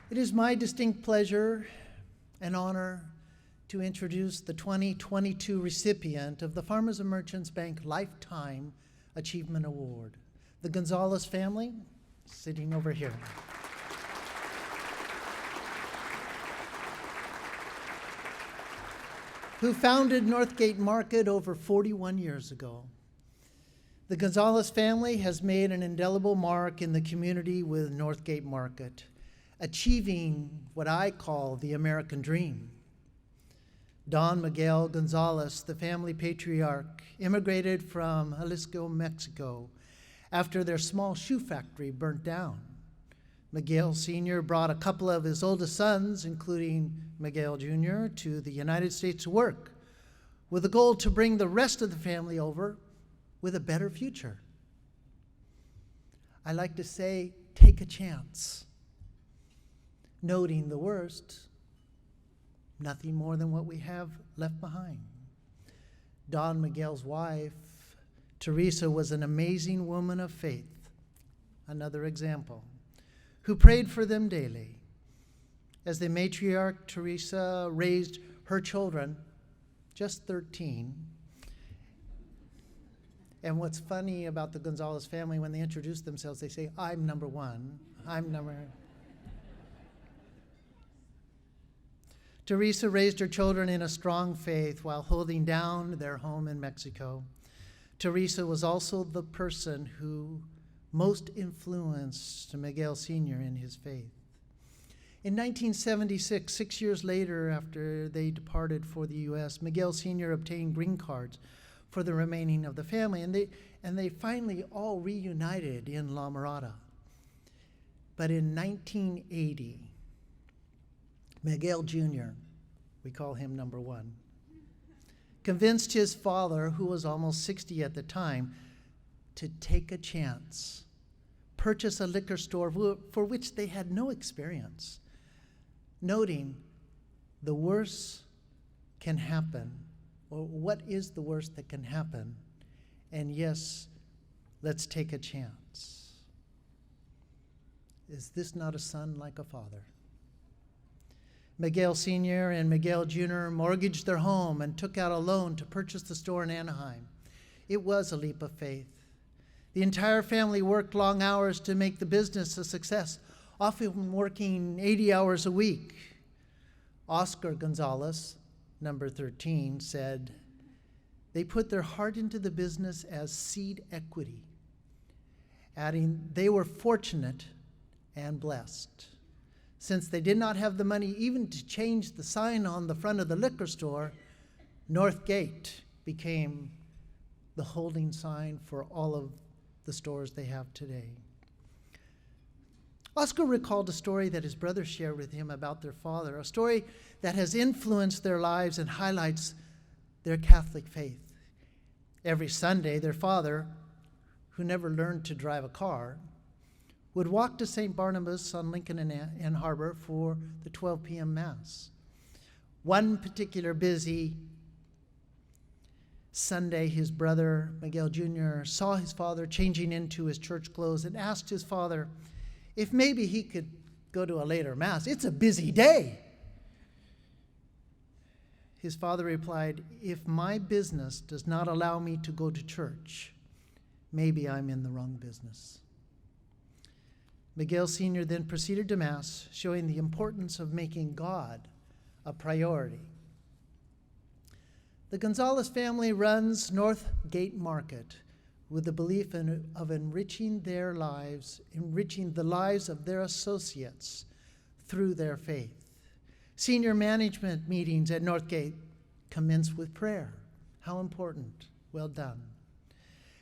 It is my distinct pleasure and honor to introduce the 2022 recipient of the Farmers and Merchants Bank Lifetime Achievement Award, the Gonzalez family, sitting over here. Who founded Northgate Market over 41 years ago. The Gonzalez family has made an indelible mark in the community with Northgate Market, achieving what I call the American dream. Don Miguel Gonzalez, the family patriarch, immigrated from Jalisco, Mexico, after their small shoe factory burnt down. Miguel Sr. brought a couple of his oldest sons, including Miguel Jr., to the United States to work, with the goal to bring the rest of the family over with a better future. I like to say, take a chance. Noting the worst, nothing more than what we have left behind. Don Miguel's wife, Teresa, was an amazing woman of faith, another example, who prayed for them daily. As the matriarch, Teresa raised her children, just 13. And what's funny about the Gonzalez family, when they introduce themselves, they say, I'm number one, I'm number... Teresa raised her children in a strong faith while holding down their home in Mexico. Teresa was also the person who most influenced Miguel Sr. in his faith. In 1976, 6 years later after they departed for the U.S., Miguel Sr. obtained green cards for the remaining of the family, and they finally all reunited in La Mirada. But in 1980, Miguel Jr., we call him number one, convinced his father, who was almost 60 at the time, to take a chance, purchase a liquor store for which they had no experience, noting the worst can happen, or what is the worst that can happen, and yes, let's take a chance. Is this not a son like a father? Miguel Sr. and Miguel Jr. mortgaged their home and took out a loan to purchase the store in Anaheim. It was a leap of faith. The entire family worked long hours to make the business a success, often working 80 hours a week. Oscar Gonzalez, number 13, said, they put their heart into the business as seed equity, adding, they were fortunate and blessed. Since they did not have the money even to change the sign on the front of the liquor store, Northgate became the holding sign for all of the stores they have today. Oscar recalled a story that his brother shared with him about their father, a story that has influenced their lives and highlights their Catholic faith. Every Sunday, their father, who never learned to drive a car, would walk to St. Barnabas on Lincoln and Harbor for the 12 p.m. Mass. One particular busy Sunday, his brother, Miguel Jr., saw his father changing into his church clothes and asked his father if maybe he could go to a later Mass. It's a busy day. His father replied, if my business does not allow me to go to church, maybe I'm in the wrong business. Miguel Sr. then proceeded to Mass, showing the importance of making God a priority. The Gonzalez family runs Northgate Market with the belief of enriching their lives, enriching the lives of their associates through their faith. Senior management meetings at Northgate commence with prayer. How important. Well done.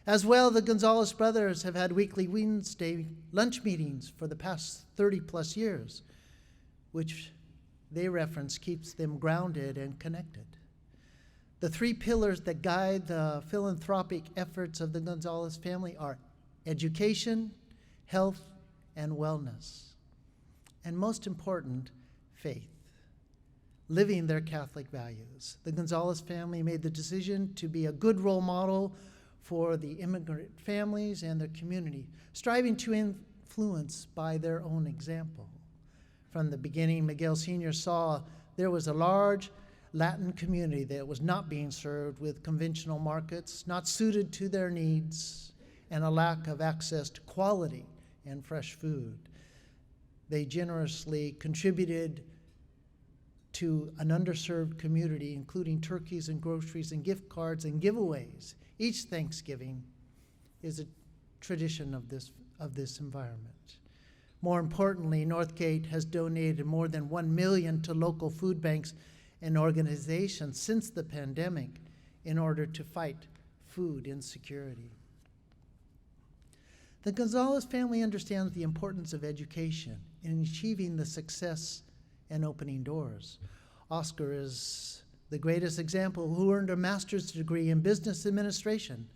As well, the Gonzalez brothers have had weekly Wednesday lunch meetings for the past 30 plus years, which they reference keeps them grounded and connected. The three pillars that guide the philanthropic efforts of the Gonzalez family are education, health, and wellness. And most important, faith, living their Catholic values. The Gonzalez family made the decision to be a good role model for the immigrant families and their community, striving to influence by their own example. From the beginning, Miguel Sr. saw there was a large Latin community that was not being served with conventional markets, not suited to their needs, and a lack of access to quality and fresh food. They generously contributed to an underserved community, including turkeys and groceries and gift cards and giveaways. Each Thanksgiving is a tradition of this environment. More importantly, Northgate has donated more than $1 million to local food banks and organizations since the pandemic in order to fight food insecurity. The Gonzalez family understands the importance of education in achieving the success and opening doors. Oscar is the greatest example, who earned a master's degree in business administration,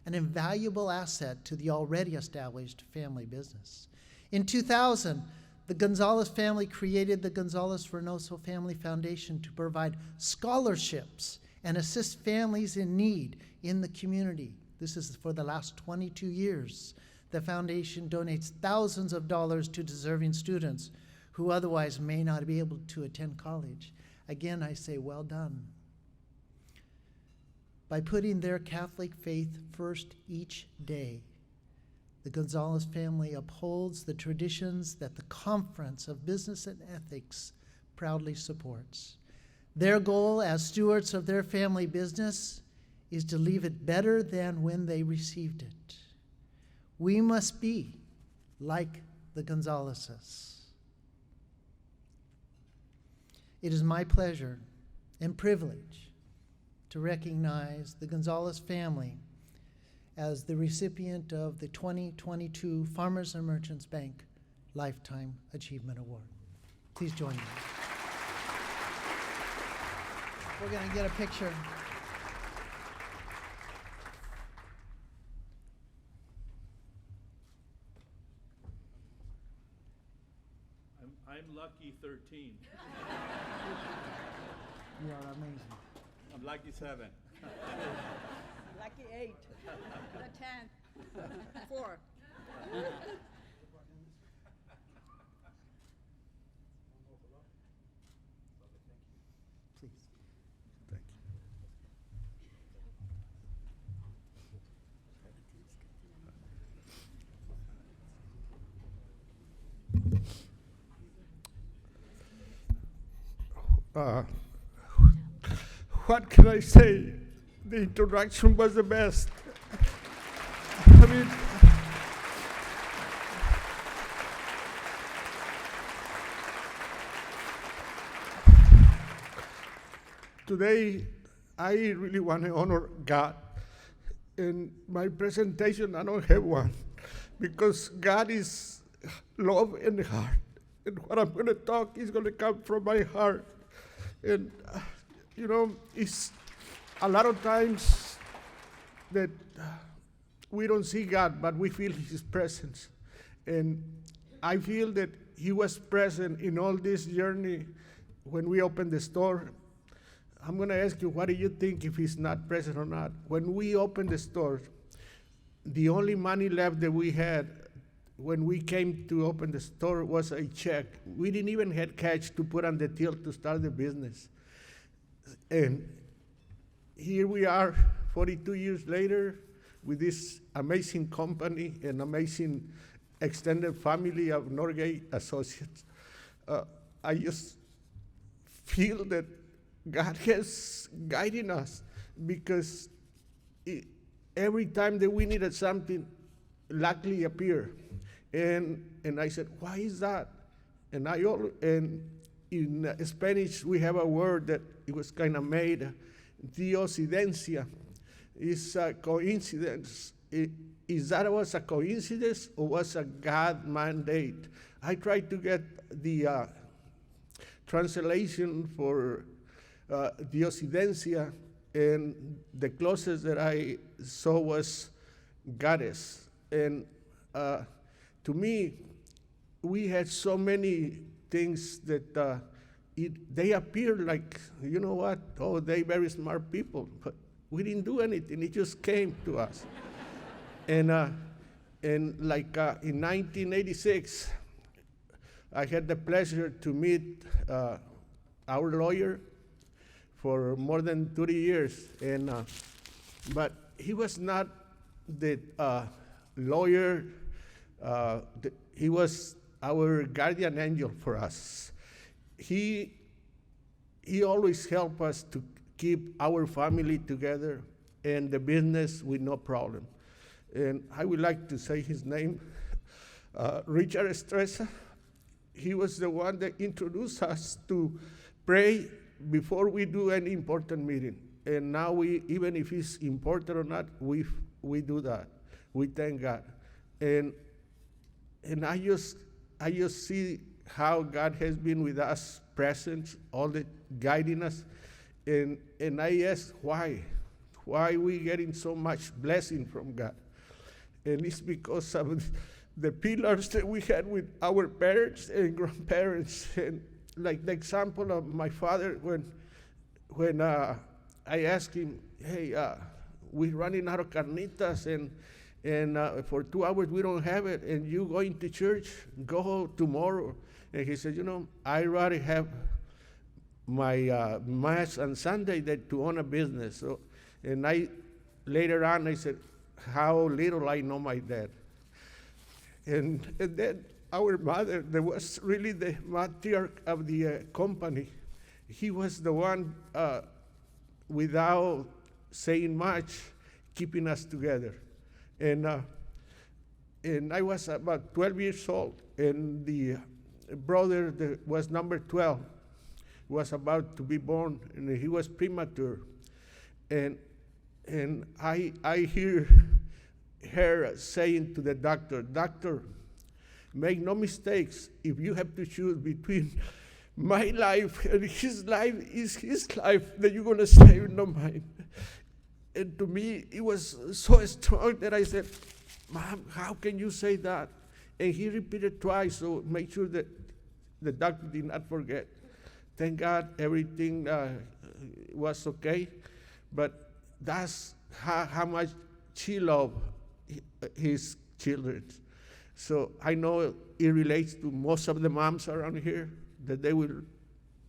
an invaluable asset to the already established family business. In 2000, the Gonzalez family created the Gonzalez-Reynoso Family Foundation to provide scholarships and assist families in need in the community. This is for the last 22 years. The foundation donates thousands of dollars to deserving students who otherwise may not be able to attend college. Again, I say, well done. By putting their Catholic faith first each day, the Gonzalez family upholds the traditions that the Conference of Business and Ethics proudly supports. Their goal as stewards of their family business is to leave it better than when they received it. We must be like the Gonzalezes. It is my pleasure and privilege to recognize the Gonzalez family as the recipient of the 2022 Farmers and Merchants Bank Lifetime Achievement Award. Please join me. We're going to get a picture. I'm lucky 13. You are amazing. I'm lucky 7. Lucky 8. The 10. 4. Please. Thank you. What can I say? The introduction was the best. I mean, today I really want to honor God. In my presentation, I don't have one, because God is love in the heart. And what I'm going to talk is going to come from my heart. And, it's a lot of times that we don't see God, but we feel His presence. And I feel that He was present in all this journey when we opened the store. I'm going to ask you, what do you think if He's not present or not? When we opened the store, the only money left that we had when we came to open the store was a check. We didn't even have cash to put on the till to start the business. And here we are 42 years later with this amazing company and amazing extended family of Northgate associates. I just feel that God has guiding us, because every time that we needed something, luckily appear. And I said, why is that? And in Spanish, we have a word that it was kind of made, diosidencia. It's a coincidence. Is that was a coincidence or was a God mandate? I tried to get the translation for diosidencia, and the closest that I saw was goddess. And to me, we had so many things that they appear like, you know what, oh, they very smart people, but we didn't do anything, it just came to us. And like in 1986, I had the pleasure to meet our lawyer for more than 30 years, and but he was not the lawyer. He was our guardian angel for us. He always helped us to keep our family together and the business with no problem. And I would like to say his name, Richard Estresa. He was the one that introduced us to pray before we do any important meeting. And now we, even if it's important or not, we do that. We thank God. And I just see how God has been with us, present, all the guiding us. And I ask why we getting so much blessing from God. And it's because of the pillars that we had with our parents and grandparents. And like the example of my father, when I asked him, hey, we're running out of carnitas, and for 2 hours we don't have it, and you going to church, go tomorrow. And he said, I rather have my mass on Sunday than to own a business. So, and later on I said, how little I know my dad. And then our mother, that was really the matriarch of the company. He was the one, without saying much, keeping us together. And I was about 12 years old, and the brother that was number 12 was about to be born, and he was premature. And I hear her saying to the doctor, "Doctor, make no mistakes. If you have to choose between my life and his life, is his life that you're going to save, not mine." And to me, it was so strong that I said, "Mom, how can you say that?" And he repeated twice, so make sure that the doctor did not forget. Thank God everything was okay. But that's how much she loved his children. So I know it relates to most of the moms around here, that they will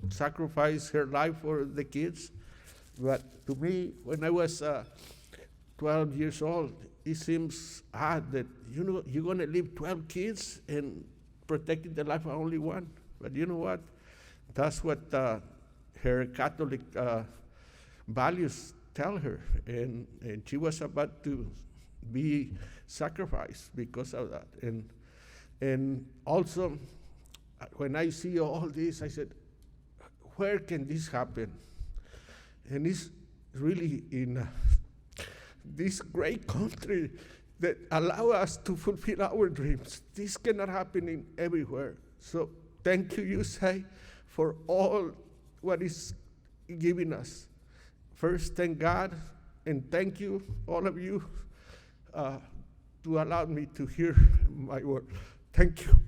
sacrifice her life for the kids. But to me, when I was 12 years old, it seems odd that, you're going to leave 12 kids and protecting the life of only one. But you know what? That's what her Catholic values tell her. And she was about to be sacrificed because of that. And also, when I see all this, I said, where can this happen? And it's really in this great country that allow us to fulfill our dreams. This cannot happen in everywhere. So thank you, USA, for all what is giving us. First, thank God, and thank you, all of you, to allow me to hear my word. Thank you.